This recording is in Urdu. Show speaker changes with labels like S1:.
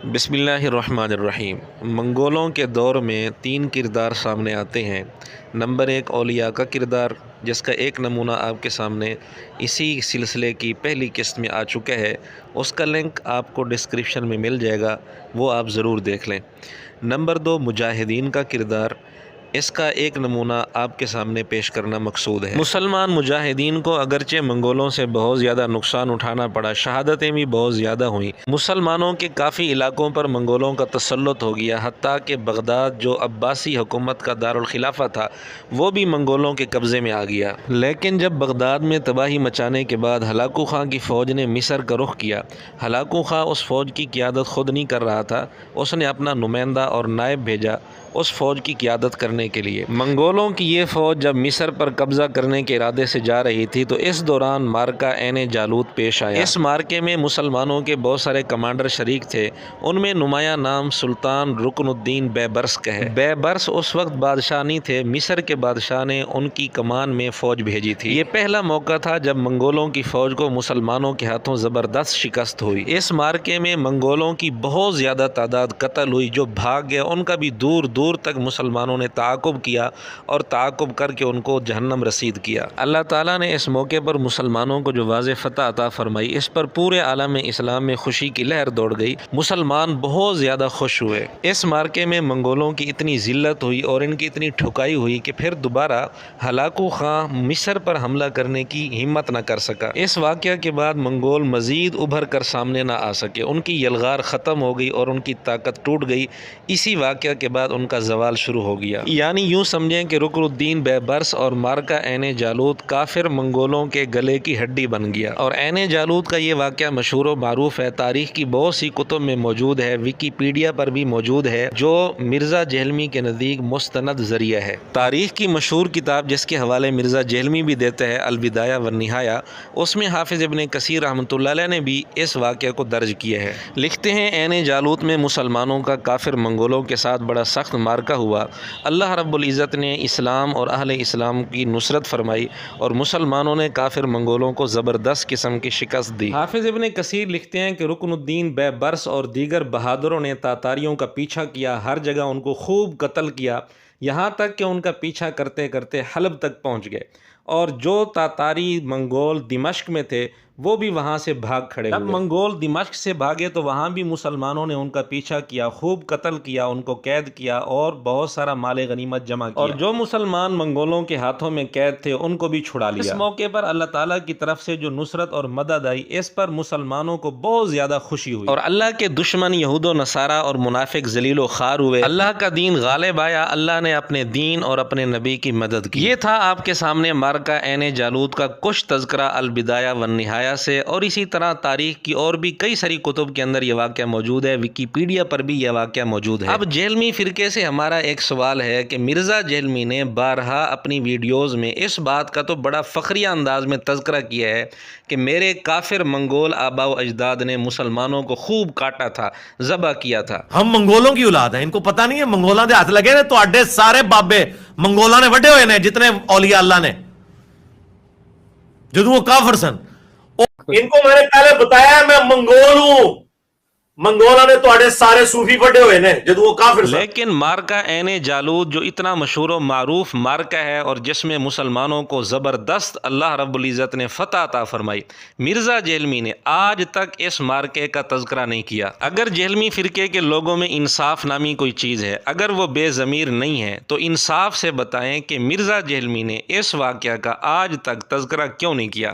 S1: بسم اللہ الرحمن الرحیم۔ منگولوں کے دور میں تین کردار سامنے آتے ہیں۔ نمبر 1 اولیاء کا کردار، جس کا ایک نمونہ آپ کے سامنے اسی سلسلے کی پہلی قسط میں آ چکا ہے۔ اس کا لنک آپ کو ڈسکرپشن میں مل جائے گا، وہ آپ ضرور دیکھ لیں۔ نمبر 2 مجاہدین کا کردار، اس کا ایک نمونہ آپ کے سامنے پیش کرنا مقصود ہے۔ مسلمان مجاہدین کو اگرچہ منگولوں سے بہت زیادہ نقصان اٹھانا پڑا، شہادتیں بھی بہت زیادہ ہوئیں، مسلمانوں کے کافی علاقوں پر منگولوں کا تسلط ہو گیا، حتیٰ کہ بغداد جو عباسی حکومت کا دارالخلافہ تھا وہ بھی منگولوں کے قبضے میں آ گیا۔ لیکن جب بغداد میں تباہی مچانے کے بعد ہلاکو خان کی فوج نے مصر کا رخ کیا، ہلاکو خان اس فوج کی قیادت خود نہیں کر رہا تھا، اس نے اپنا نمائندہ اور نائب بھیجا اس فوج کی قیادت کرنے کے لیے۔ منگولوں کی یہ فوج جب مصر پر قبضہ کرنے کے ارادے سے جا رہی تھی تو اس دوران مارکہ عین جالوت پیش آیا۔ اس مارکے میں مسلمانوں کے بہت سارے کمانڈر شریک تھے، ان میں نمایاں نام سلطان رکن الدین بیبرس کا ہے۔ بیبرس اس وقت بادشاہ نہیں تھے، مصر کے بادشاہ نے ان کی کمان میں فوج بھیجی تھی۔ یہ پہلا موقع تھا جب منگولوں کی فوج کو مسلمانوں کے ہاتھوں زبردست شکست ہوئی۔ اس مارکے میں منگولوں کی بہت زیادہ تعداد قتل ہوئی، جو بھاگ گئے ان کا بھی دور دور تک مسلمانوں نے تعاقب کیا اور تعاقب کر کے ان کو جہنم رسید کیا۔ اللہ تعالیٰ نے اس موقع پر مسلمانوں کو جو واضح فتح عطا فرمائی، اس پر پورے عالم اسلام میں خوشی کی لہر دوڑ گئی، مسلمان بہت زیادہ خوش ہوئے۔ اس مارکے میں منگولوں کی اتنی ذلت ہوئی اور ان کی اتنی ٹھکائی ہوئی کہ پھر دوبارہ ہلاکو خان مصر پر حملہ کرنے کی ہمت نہ کر سکا۔ اس واقعہ کے بعد منگول مزید ابھر کر سامنے نہ آ سکے، ان کی یلغار ختم ہو گئی اور ان کی طاقت ٹوٹ گئی۔ اسی واقعہ کے بعد ان کا زوال شروع ہو گیا۔ یعنی یوں سمجھیں کہ رکن الدین بیبرس اور مارکہ عین جالوت کافر منگولوں کے گلے کی ہڈی بن گیا۔ اور عین جالوت کا یہ واقعہ مشہور و معروف ہے، تاریخ کی بہت سی کتب میں موجود ہے، ویکیپیڈیا پر بھی موجود ہے، جو مرزا جہلمی کے نزدیک مستند ذریعہ ہے۔ تاریخ کی مشہور کتاب جس کے حوالے مرزا جہلمی بھی دیتا ہے، البدایہ والنہایہ، اس میں حافظ ابن کثیر رحمۃ اللہ علیہ نے بھی اس واقعہ کو درج کیا ہے۔ لکھتے ہیں عین جالوت میں مسلمانوں کا کافر منگولوں کے ساتھ بڑا سخت مارکہ ہوا۔ اللہ رب العزت نے اسلام اور اہل اسلام کی نصرت فرمائی اور مسلمانوں نے کافر منگولوں کو زبردست قسم کی شکست دی۔ حافظ ابن کثیر لکھتے ہیں کہ رکن الدین بیبرس اور دیگر بہادروں نے تاتاریوں کا پیچھا کیا، ہر جگہ ان کو خوب قتل کیا، یہاں تک کہ ان کا پیچھا کرتے کرتے حلب تک پہنچ گئے، اور جو تاتاری منگول دمشق میں تھے وہ بھی وہاں سے بھاگ کھڑے ہوئے۔ جب منگول دمشق سے بھاگے تو وہاں بھی مسلمانوں نے ان کا پیچھا کیا، خوب قتل کیا، ان کو قید کیا اور بہت سارا مال غنیمت جمع کیا، اور جو مسلمان منگولوں کے ہاتھوں میں قید تھے ان کو بھی چھڑا لیا۔ اس موقع پر اللہ تعالیٰ کی طرف سے جو نصرت اور مدد آئی، اس پر مسلمانوں کو بہت زیادہ خوشی ہوئی، اور اللہ کے دشمن یہود و نصارہ اور منافق ذلیل و خوار ہوئے۔ اللہ کا دین غالب آیا، اللہ نے اپنے دین اور اپنے نبی کی مدد کی۔ یہ تھا آپ کے سامنے مارکہ عین جالوت کا کچھ تذکرہ البدایہ والنہایہ سے، اور اسی طرح تاریخ کی اور بھی کئی ساری کتب کے اندر یہ واقعہ موجود ہے، ویکیپیڈیا پر بھی یہ واقعہ موجود ہے۔ اب جہلمی فرقے سے ہمارا ایک سوال ہے کہ مرزا جہلمی نے بارہا اپنی ویڈیوز میں اس بات کا تو بڑا فخریہ انداز میں تذکرہ کیا ہے کہ میرے کافر منگول آبا و اجداد نے مسلمانوں کو خوب کاٹا تھا، ذبح کیا تھا۔
S2: ہم منگولوں کی اولاد ہیں، ان کو پتہ نہیں ہے منگولاں دے ہاتھ لگے نے تو اڈے سارے بابے منگولاں نے وڈے ہوئے نے، جتنے اولیاء اللہ نے، جدوں وہ کافر سن۔ ان کو میں نے پہلے بتایا ہے میں منگول ہوں، منگولاں نے تو اڈے سارے صوفی وڈے ہوئے نے جدوں وہ کافر سن۔
S1: لیکن مارکہ عین جالوت جو اتنا مشہور و معروف مارکہ ہے اور جس میں مسلمانوں کو زبردست اللہ رب العزت نے فتح عطا فرمائی، مرزا جہلمی نے آج تک اس مارکے کا تذکرہ نہیں کیا۔ اگر جہلمی فرقے کے لوگوں میں انصاف نامی کوئی چیز ہے، اگر وہ بے ضمیر نہیں ہے، تو انصاف سے بتائیں کہ مرزا جہلمی نے اس واقعہ کا آج تک تذکرہ کیوں نہیں کیا؟